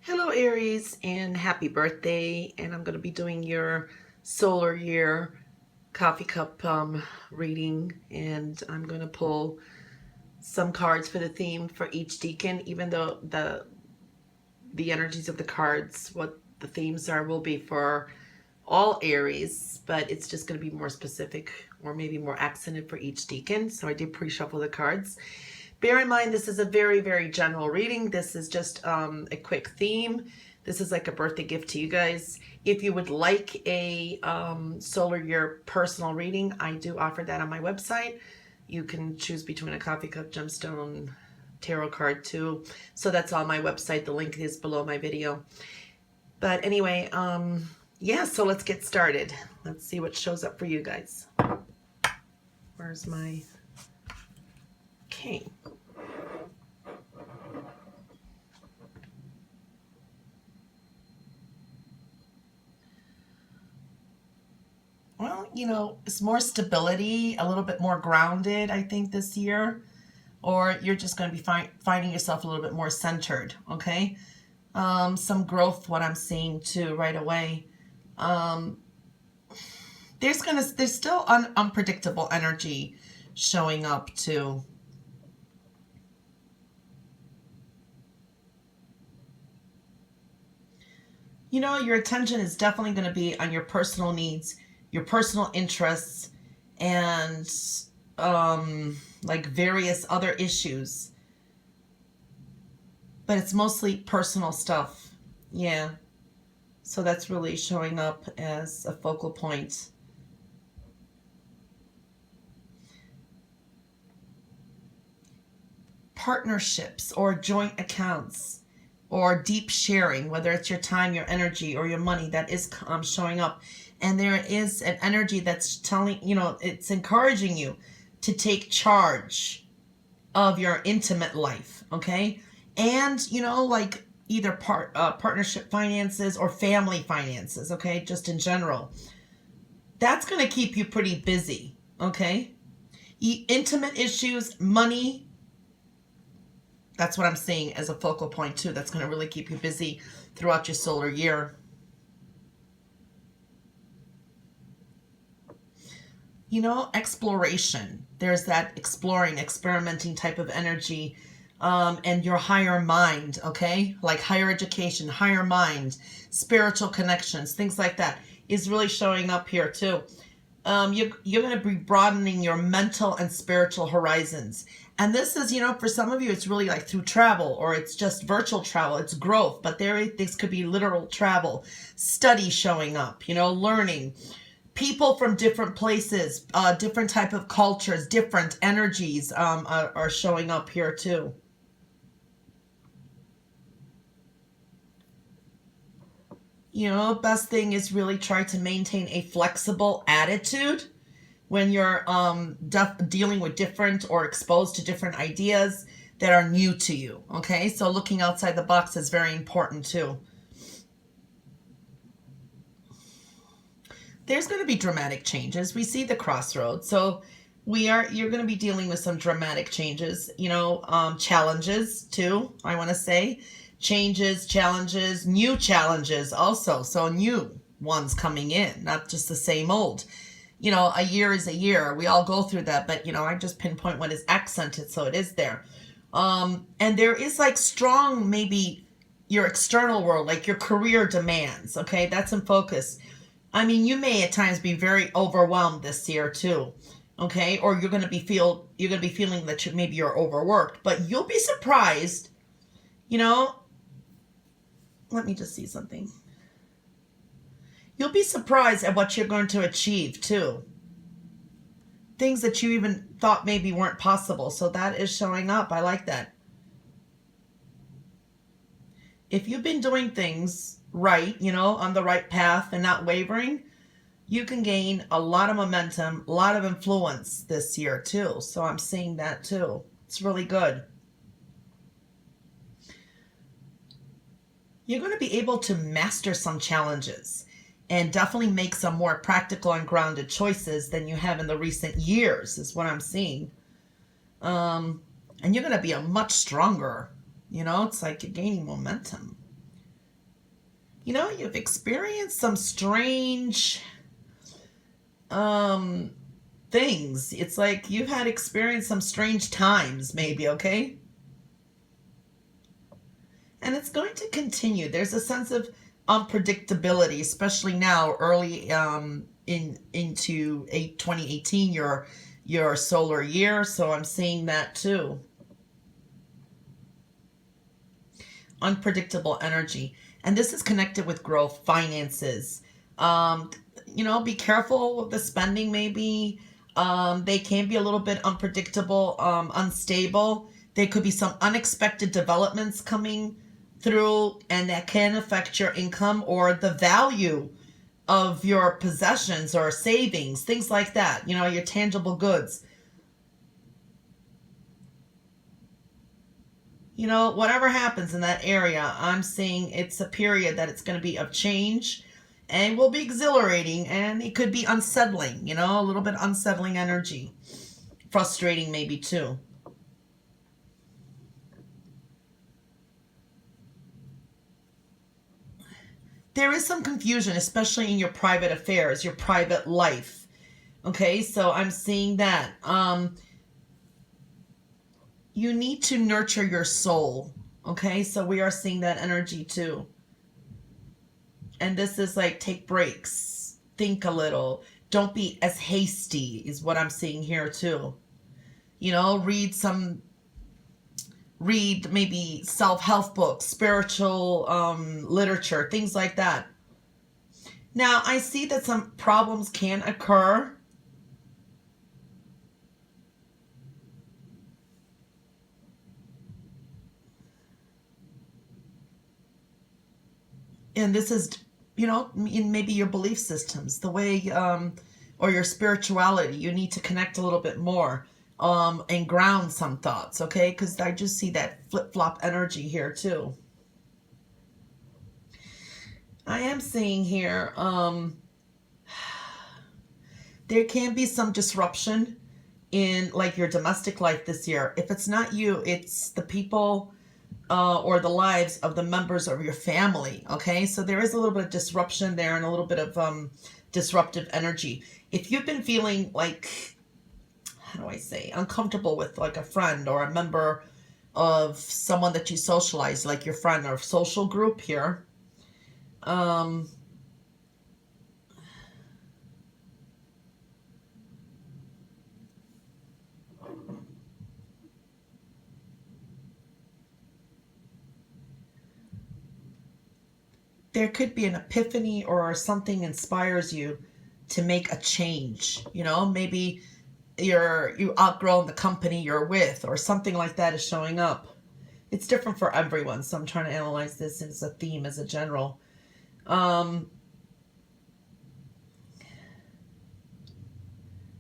Hello Aries and happy birthday, and I'm going to be doing your solar year coffee cup reading, and I'm going to pull some cards for the theme for each decan, even though the energies of the cards, what the themes are, will be for all Aries, but it's just going to be more specific or maybe more accented for each decan. So I did pre-shuffle the cards. Bear in mind, this is a very, very general reading. This is just a quick theme. This is like a birthday gift to you guys. If you would like a solar year personal reading, I do offer that on my website. You can choose between a coffee cup, gemstone, tarot card too. So that's on my website. The link is below my video. But anyway, yeah, so let's get started. Let's see what shows up for you guys. Where's my king? Well, it's more stability, a little bit more grounded, I think, this year. Or you're just going to be finding yourself a little bit more centered, okay? Some growth, what I'm seeing too, right away. There's still unpredictable energy showing up too. Your attention is definitely going to be on your personal needs, your personal interests, and like various other issues. But it's mostly personal stuff. Yeah. So that's really showing up as a focal point. Partnerships or joint accounts or deep sharing, whether it's your time, your energy, or your money, that is showing up. And there is an energy that's telling, it's encouraging you to take charge of your intimate life, okay? And, like either partnership finances or family finances, okay? Just in general. That's going to keep you pretty busy, okay? Intimate issues, money, that's what I'm seeing as a focal point too. That's going to really keep you busy throughout your solar year. Exploration. There's that exploring, experimenting type of energy. And your higher mind, okay? Like higher education, higher mind, spiritual connections, things like that is really showing up here too. You're going to be broadening your mental and spiritual horizons. And this is, for some of you, it's really like through travel, or it's just virtual travel. It's growth, but this could be literal travel, study showing up, learning. People from different places, different type of cultures, different energies are showing up here too. Best thing is really try to maintain a flexible attitude when you're dealing with different or exposed to different ideas that are new to you, okay? So looking outside the box is very important too. There's going to be dramatic changes. We see the crossroads. So you're going to be dealing with some dramatic changes, challenges too, I want to say. Changes, challenges, new challenges also. So new ones coming in, not just the same old. A year is a year. We all go through that, but I just pinpoint what is accented, so it is there. And there is like strong, maybe your external world, like your career demands. Okay, that's in focus. I mean, you may at times be very overwhelmed this year too. Okay, or you're going to be feeling that maybe you're overworked, but you'll be surprised. Let me just see something. You'll be surprised at what you're going to achieve too. Things that you even thought maybe weren't possible. So that is showing up. I like that. If you've been doing things right, on the right path and not wavering, you can gain a lot of momentum, a lot of influence this year too. So I'm seeing that too. It's really good. You're going to be able to master some challenges and definitely make some more practical and grounded choices than you have in the recent years, is what I'm seeing. And you're going to be a much stronger, it's like you're gaining momentum. You know, you've experienced some strange things. It's like you've had experienced some strange times, maybe, okay? And it's going to continue. There's a sense of unpredictability, especially now, early into 2018, your solar year. So I'm seeing that too. Unpredictable energy. And this is connected with growth, finances. You know, be careful with the spending maybe. They can be a little bit unpredictable, unstable. There could be some unexpected developments coming through, and that can affect your income or the value of your possessions or savings, things like that, you know, your tangible goods. You know, whatever happens in that area, I'm seeing it's a period that it's going to be of change and will be exhilarating, and it could be unsettling, you know, a little bit unsettling energy. Frustrating maybe too. There is some confusion, especially in your private affairs, your private life. Okay, so I'm seeing that. You need to nurture your soul. Okay, so we are seeing that energy too. And this is like, take breaks, think a little, don't be as hasty, is what I'm seeing here too. You know, read maybe self-help books, spiritual literature, things like that. Now, I see that some problems can occur. And this is, you know, in maybe your belief systems, the way, or your spirituality. You need to connect a little bit more and ground some thoughts, okay? Because I just see that flip-flop energy here too. I am seeing here, there can be some disruption in like your domestic life this year. If it's not you, it's the people or the lives of the members of your family. Okay, so there is a little bit of disruption there and a little bit of disruptive energy. If you've been feeling like, how do I say, uncomfortable with like a friend or a member of someone that you socialize, like your friend or social group here, there could be an epiphany or something inspires you to make a change. You know, maybe you outgrown the company you're with or something like that is showing up. It's different for everyone, so I'm trying to analyze this as a theme, as a general.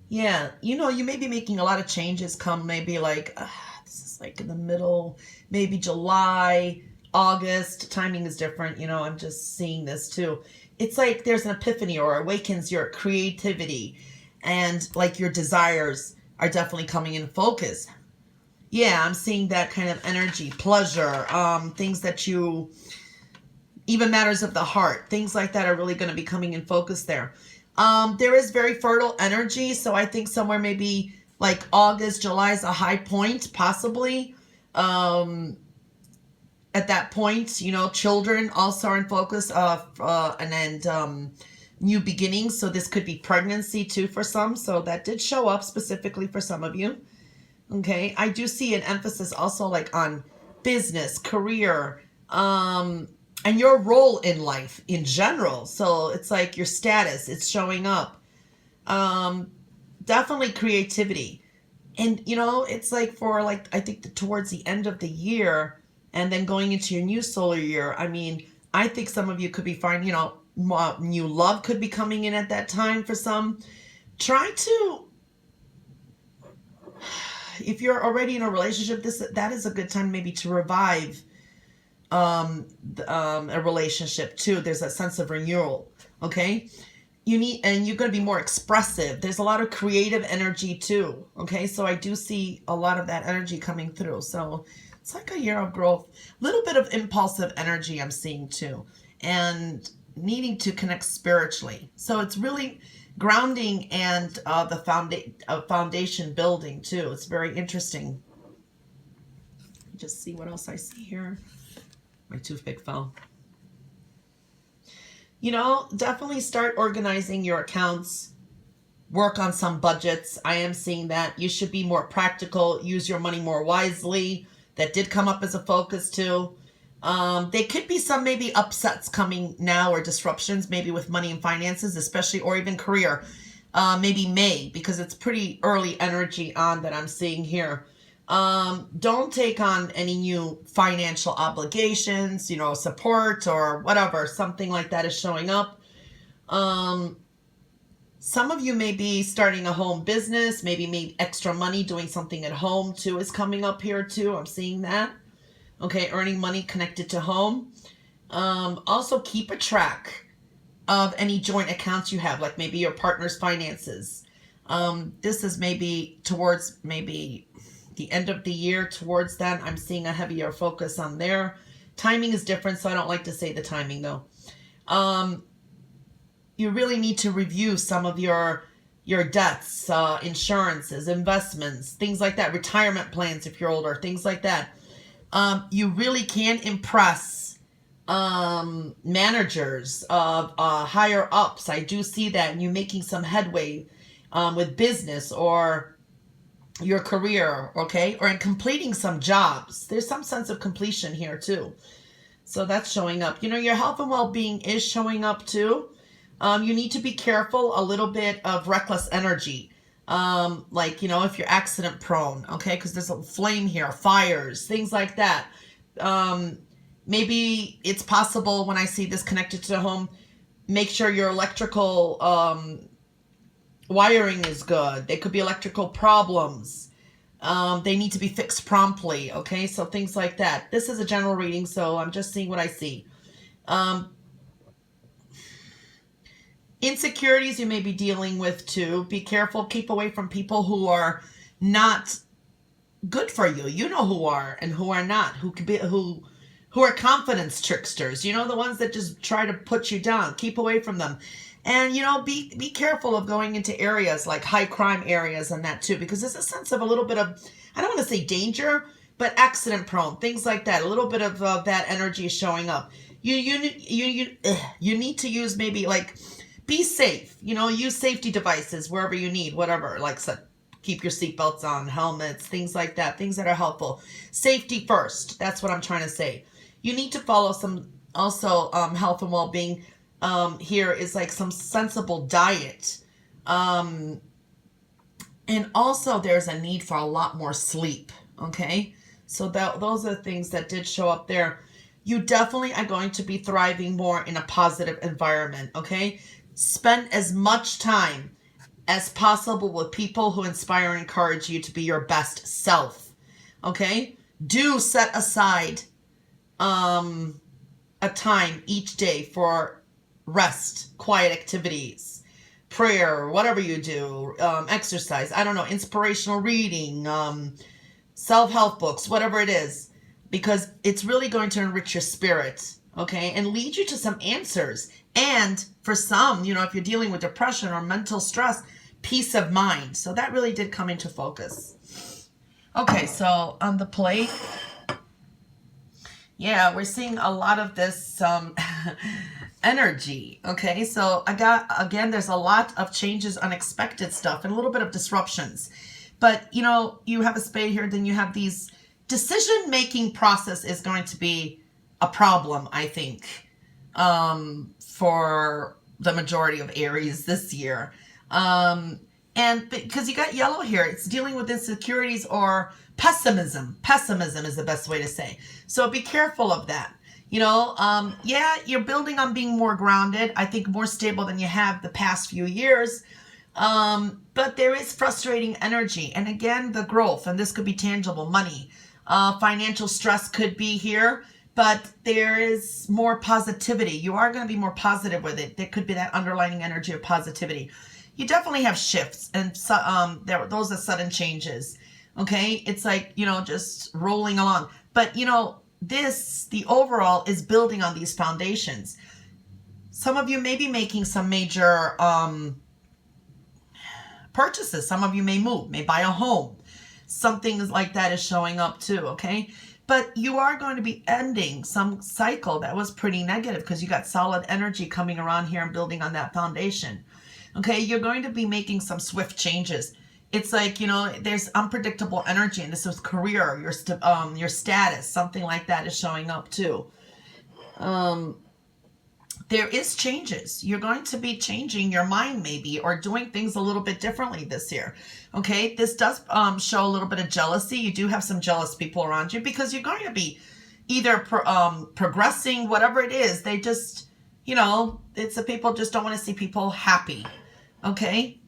Yeah, you know, you may be making a lot of changes come maybe like, this is like in the middle, maybe July, August. Timing is different, you know, I'm just seeing this too. It's like there's an epiphany or awakens your creativity, and like your desires are definitely coming in focus. Yeah, I'm seeing that kind of energy, pleasure, things that you, even matters of the heart, things like that are really going to be coming in focus there. There is very fertile energy, so I think somewhere maybe like August, July is a high point, possibly. At that point, you know, children also are in focus of, and then new beginnings. So this could be pregnancy too for some. So that did show up specifically for some of you. Okay, I do see an emphasis also like on business, career, and your role in life in general. So it's like your status, it's showing up. Definitely creativity. And, you know, it's like for like, I think towards the end of the year and then going into your new solar year, I mean, I think some of you could be finding, you know, new love could be coming in at that time for some. Try to, if you're already in a relationship, that is a good time maybe to revive a relationship too. There's that sense of renewal. Okay, and you're going to be more expressive. There's a lot of creative energy too. Okay, so I do see a lot of that energy coming through. So it's like a year of growth. A little bit of impulsive energy I'm seeing too. and needing to connect spiritually. So it's really grounding and the foundation building too. It's very interesting. Just see what else I see here. My toothpick fell. You know, definitely start organizing your accounts. Work on some budgets. I am seeing that. You should be more practical. Use your money more wisely. That did come up as a focus too. There could be some maybe upsets coming now or disruptions maybe with money and finances, especially, or even career. Maybe May, because it's pretty early energy on that I'm seeing here. Don't take on any new financial obligations, you know, support or whatever. Something like that is showing up. Some of you may be starting a home business, maybe extra money doing something at home too is coming up here too. I'm seeing that. Okay, earning money connected to home. Also keep a track of any joint accounts you have, like maybe your partner's finances. This is maybe towards maybe the end of the year, towards that. I'm seeing a heavier focus on there. Timing is different, so I don't like to say the timing though. You really need to review some of your debts, insurances, investments, things like that, retirement plans if you're older, things like that. You really can impress managers of higher ups. I do see that, and you making some headway with business or your career, okay, or in completing some jobs. There's some sense of completion here too. So that's showing up. You know, your health and well-being is showing up too. You need to be careful, a little bit of reckless energy. Like, you know, if you're accident prone, okay, because there's a flame here, fires, things like that. Maybe it's possible when I see this connected to the home, make sure your electrical wiring is good. There could be electrical problems. They need to be fixed promptly, okay, so things like that. This is a general reading, so I'm just seeing what I see. Insecurities you may be dealing with too. Be careful. Keep away from people who are not good for you. You know who are and who are not. Who could be who are confidence tricksters. You know, the ones that just try to put you down. Keep away from them. And, you know, be careful of going into areas like high crime areas and that too, because there's a sense of a little bit of, I don't want to say danger, but accident prone, things like that. A little bit of that energy is showing up. You need to use maybe like, be safe, you know, use safety devices wherever you need, whatever, like keep your seatbelts on, helmets, things like that, things that are helpful. Safety first. That's what I'm trying to say. You need to follow some also health and well-being. Here is like some sensible diet. And also there's a need for a lot more sleep. Okay. So those are things that did show up there. You definitely are going to be thriving more in a positive environment. Okay. Spend as much time as possible with people who inspire and encourage you to be your best self. Okay? Do set aside a time each day for rest, quiet activities, prayer, whatever you do, exercise, I don't know, inspirational reading, self-help books, whatever it is, because it's really going to enrich your spirit, okay, and lead you to some answers. And for some, you know, if you're dealing with depression or mental stress, peace of mind. So that really did come into focus. Okay, so on the plate, yeah, we're seeing a lot of this energy. Okay, so again, there's a lot of changes, unexpected stuff, and a little bit of disruptions. But, you know, you have a spade here, then you have these decision-making process is going to be a problem, I think, for the majority of Aries this year. And because you got yellow here, it's dealing with insecurities or pessimism. Pessimism is the best way to say. So be careful of that. You know, yeah, you're building on being more grounded. I think more stable than you have the past few years. But there is frustrating energy. And again, the growth, and this could be tangible, money. Financial stress could be here. But there is more positivity. You are going to be more positive with it. There could be that underlining energy of positivity. You definitely have shifts, and those are sudden changes. Okay, it's like, you know, just rolling along. But, you know, the overall is building on these foundations. Some of you may be making some major purchases. Some of you may move, may buy a home. Something like that is showing up too, okay? But you are going to be ending some cycle that was pretty negative because you got solid energy coming around here and building on that foundation. Okay, you're going to be making some swift changes. It's like, you know, there's unpredictable energy, and this is career, your status, something like that is showing up too. There is changes. You're going to be changing your mind maybe, or doing things a little bit differently this year. Okay, this does show a little bit of jealousy. You do have some jealous people around you because you're going to be either progressing, whatever it is. They just, you know, it's the people just don't want to see people happy. Okay,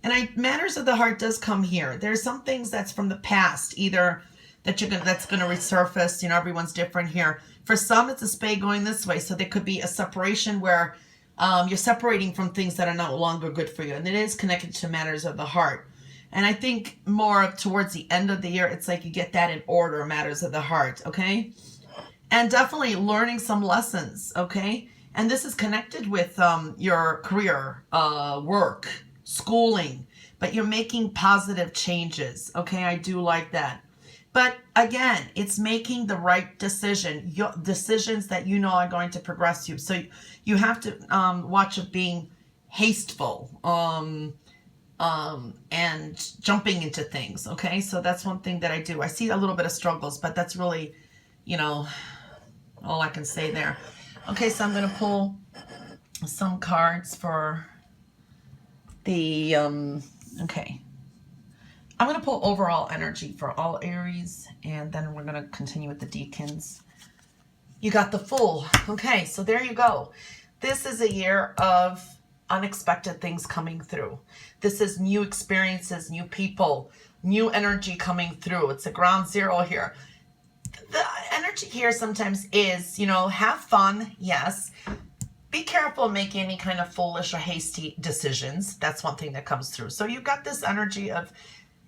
and matters of the heart does come here. There's some things that's from the past, either that's going to resurface. You know, everyone's different here. For some, it's a spade going this way. So there could be a separation where you're separating from things that are no longer good for you. And it is connected to matters of the heart. And I think more towards the end of the year, it's like you get that in order, matters of the heart, okay? And definitely learning some lessons, okay? And this is connected with your career, work, schooling. But you're making positive changes, okay? I do like that. But again, it's making the right decision, decisions that you know are going to progress you. So you have to watch of being hasteful and jumping into things, okay? So that's one thing that I do. I see a little bit of struggles, but that's really, you know, all I can say there. Okay, so I'm going to pull some cards for the, okay. I'm going to pull overall energy for all Aries, and then we're going to continue with the dekans. You got the Fool. Okay, so there you go. This is a year of unexpected things coming through. This is new experiences, new people, new energy coming through. It's a ground zero here. The energy here sometimes is, you know, have fun, yes. Be careful making any kind of foolish or hasty decisions. That's one thing that comes through. So you've got this energy of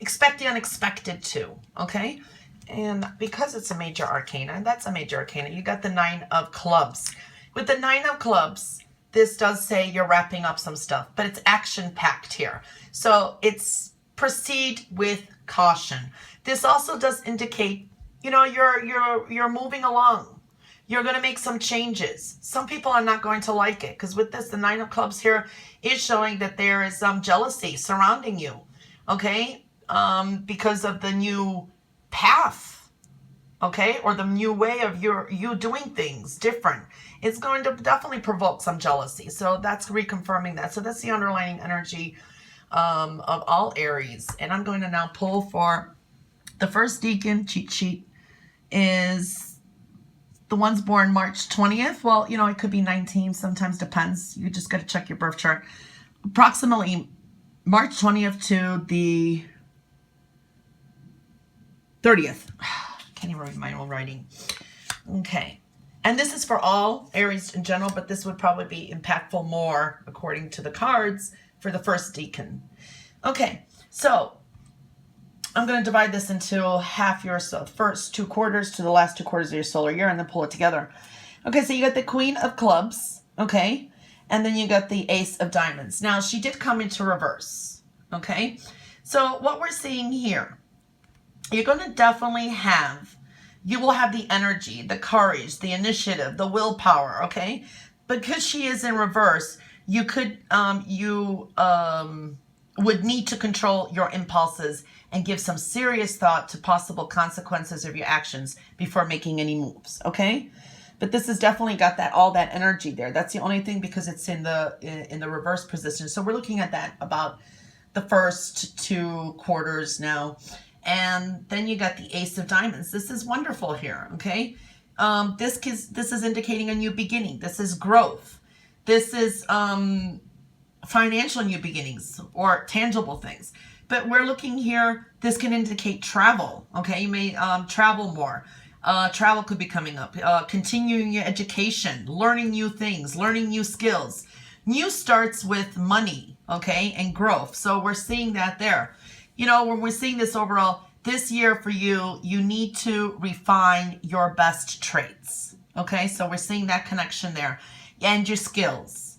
expect the unexpected too, okay? And because it's a major arcana, and that's a major arcana, you got the 9 of clubs. With the 9 of clubs, this does say you're wrapping up some stuff, but it's action-packed here. So it's proceed with caution. This also does indicate, you know, you're moving along. You're going to make some changes. Some people are not going to like it, because with this, the 9 of clubs here is showing that there is some jealousy surrounding you, okay? Because of the new path, okay, or the new way of you doing things different. It's going to definitely provoke some jealousy. So that's reconfirming that. So that's the underlying energy of all Aries. And I'm going to now pull for the first decan cheat sheet is the ones born March 20th. Well, you know, it could be 19, sometimes depends. You just got to check your birth chart. Approximately March 20th to the 30th. Can't even read my own writing. Okay. And this is for all Aries in general, but this would probably be impactful more, according to the cards, for the first decan. Okay. So I'm going to divide this into half your first 2 quarters to the last 2 quarters of your solar year, and then pull it together. Okay. So you got the Queen of Clubs. Okay. And then you got the Ace of Diamonds. Now, she did come into reverse. Okay. So what we're seeing here, you're going to definitely have, you will have the energy, the courage, the initiative, the willpower, okay? Because she is in reverse, you could, would need to control your impulses and give some serious thought to possible consequences of your actions before making any moves, okay? But this has definitely got that, all that energy there. That's the only thing, because it's in the reverse position. So we're looking at that about the first 2 quarters now. And then you got the Ace of Diamonds. This is wonderful here, okay? This is indicating a new beginning. This is growth. This is financial new beginnings or tangible things. But we're looking here, this can indicate travel, okay? You may travel more. Travel could be coming up. Continuing your education, learning new things, learning new skills. New starts with money, okay, and growth. So we're seeing that there. You know, when we're seeing this overall, this year for you, you need to refine your best traits. Okay, so we're seeing that connection there. And your skills.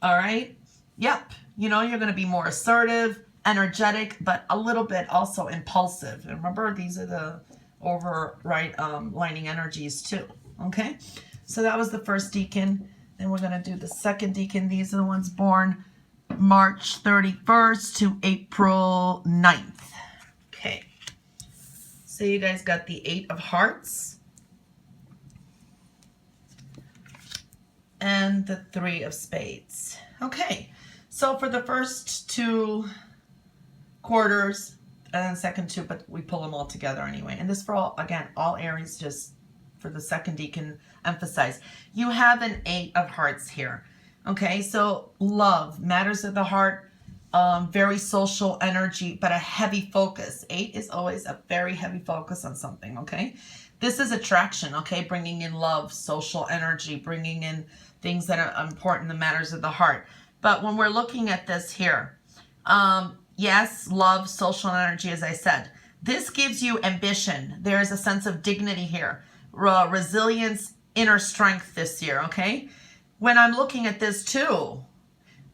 All right? Yep. You know, you're going to be more assertive, energetic, but a little bit also impulsive. And remember, these are the lining energies too. Okay? So that was the first decan. Then we're going to do the second decan. These are the ones born March 31st to April 9th. Okay. So you guys got the 8 of Hearts and the 3 of Spades. Okay. So for the first 2 quarters and then second 2, but we pull them all together anyway. And this for all, again, all Aries, just for the second decan, emphasize. You have an 8 of Hearts here. Okay, so love, matters of the heart, very social energy, but a heavy focus. 8 is always a very heavy focus on something, okay? This is attraction, okay? Bringing in love, social energy, bringing in things that are important, the matters of the heart. But when we're looking at this here, yes, love, social energy, as I said. This gives you ambition. There is a sense of dignity here, resilience, inner strength this year, okay? When I'm looking at this too,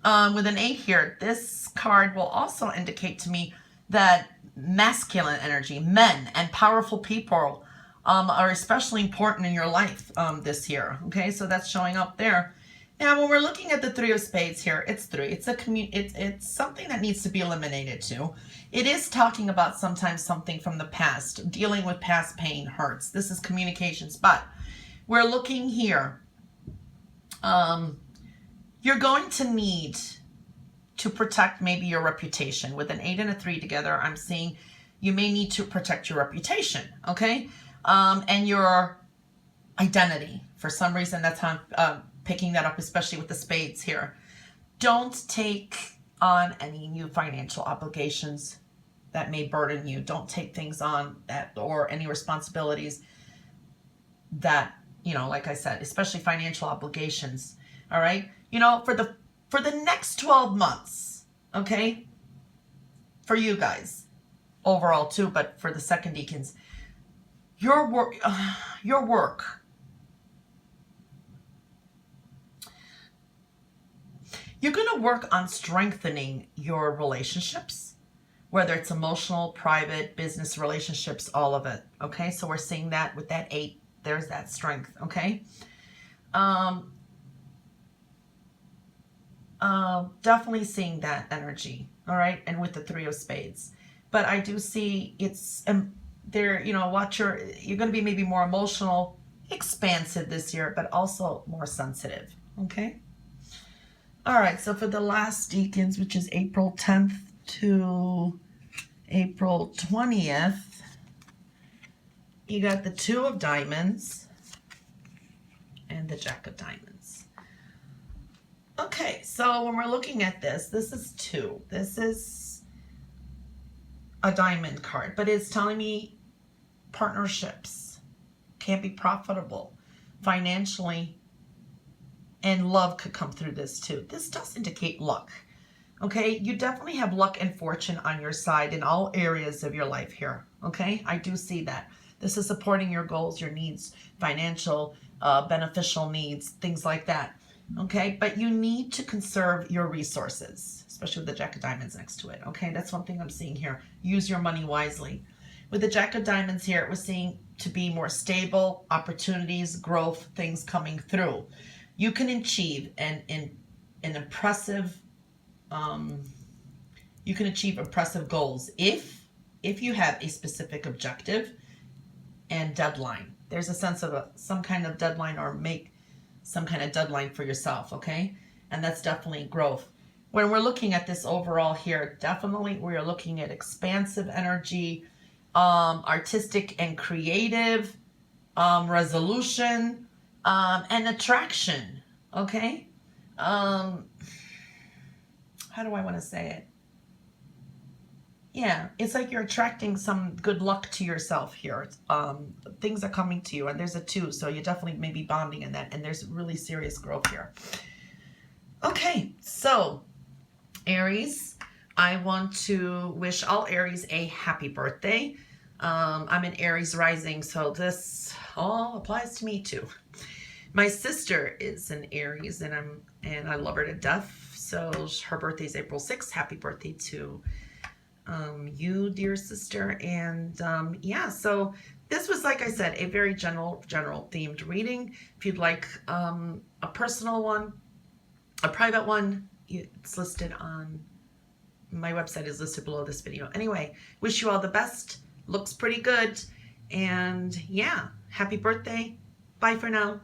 with an 8 here, this card will also indicate to me that masculine energy, men and powerful people are especially important in your life this year. Okay, so that's showing up there. Now, when we're looking at the 3 of Spades here, it's 3. It's something that needs to be eliminated too. It is talking about sometimes something from the past, dealing with past pain, hurts. This is communications, but we're looking here. You're going to need to protect maybe your reputation. With an 8 and a 3 together, I'm seeing you may need to protect your reputation, okay? And your identity. For some reason, that's how I'm picking that up, especially with the spades here. Don't take on any new financial obligations that may burden you. Don't take things on that or any responsibilities that, you know, like I said, especially financial obligations. All right. You know, for the next 12 months, okay, for you guys overall too, but for the second decans, your work, you're going to work on strengthening your relationships, whether it's emotional, private, business relationships, all of it. Okay. So we're seeing that with that 8, there's that strength. Okay. Definitely seeing that energy. All right. And with the 3 of Spades, but I do see it's, there, you know, you're going to be maybe more emotional, expansive this year, but also more sensitive. Okay. All right. So for the last decans, which is April 10th to April 20th, you got the 2 of Diamonds and the Jack of Diamonds. Okay, so when we're looking at this is 2. This is a diamond card, but it's telling me partnerships can't be profitable financially, and love could come through this too. This does indicate luck. Okay, you definitely have luck and fortune on your side in all areas of your life here. Okay, I do see that. This is supporting your goals, your needs, financial, beneficial needs, things like that. Okay, but you need to conserve your resources, especially with the Jack of Diamonds next to it. Okay, that's one thing I'm seeing here. Use your money wisely. With the Jack of Diamonds here, it was seen to be more stable, opportunities, growth, things coming through. You can achieve an impressive, you can achieve impressive goals if you have a specific objective and deadline. There's a sense of some kind of deadline, or make some kind of deadline for yourself, okay? And that's definitely growth. When we're looking at this overall here, definitely we are looking at expansive energy, artistic and creative, resolution, and attraction, okay? How do I want to say it? Yeah, it's like you're attracting some good luck to yourself here. Things are coming to you, and there's a 2, so you definitely may be bonding in that, and there's really serious growth here. Okay, so Aries, I want to wish all Aries a happy birthday. I'm an Aries rising, so this all applies to me too. My sister is an Aries, and I love her to death. So her birthday is April 6th. Happy birthday to you, dear sister. And yeah, so this was, like I said, a very general themed reading. If you'd like a personal one, a private one, it's listed on my website, is listed below this video. Anyway, wish you all the best. Looks pretty good. And yeah, happy birthday. Bye for now.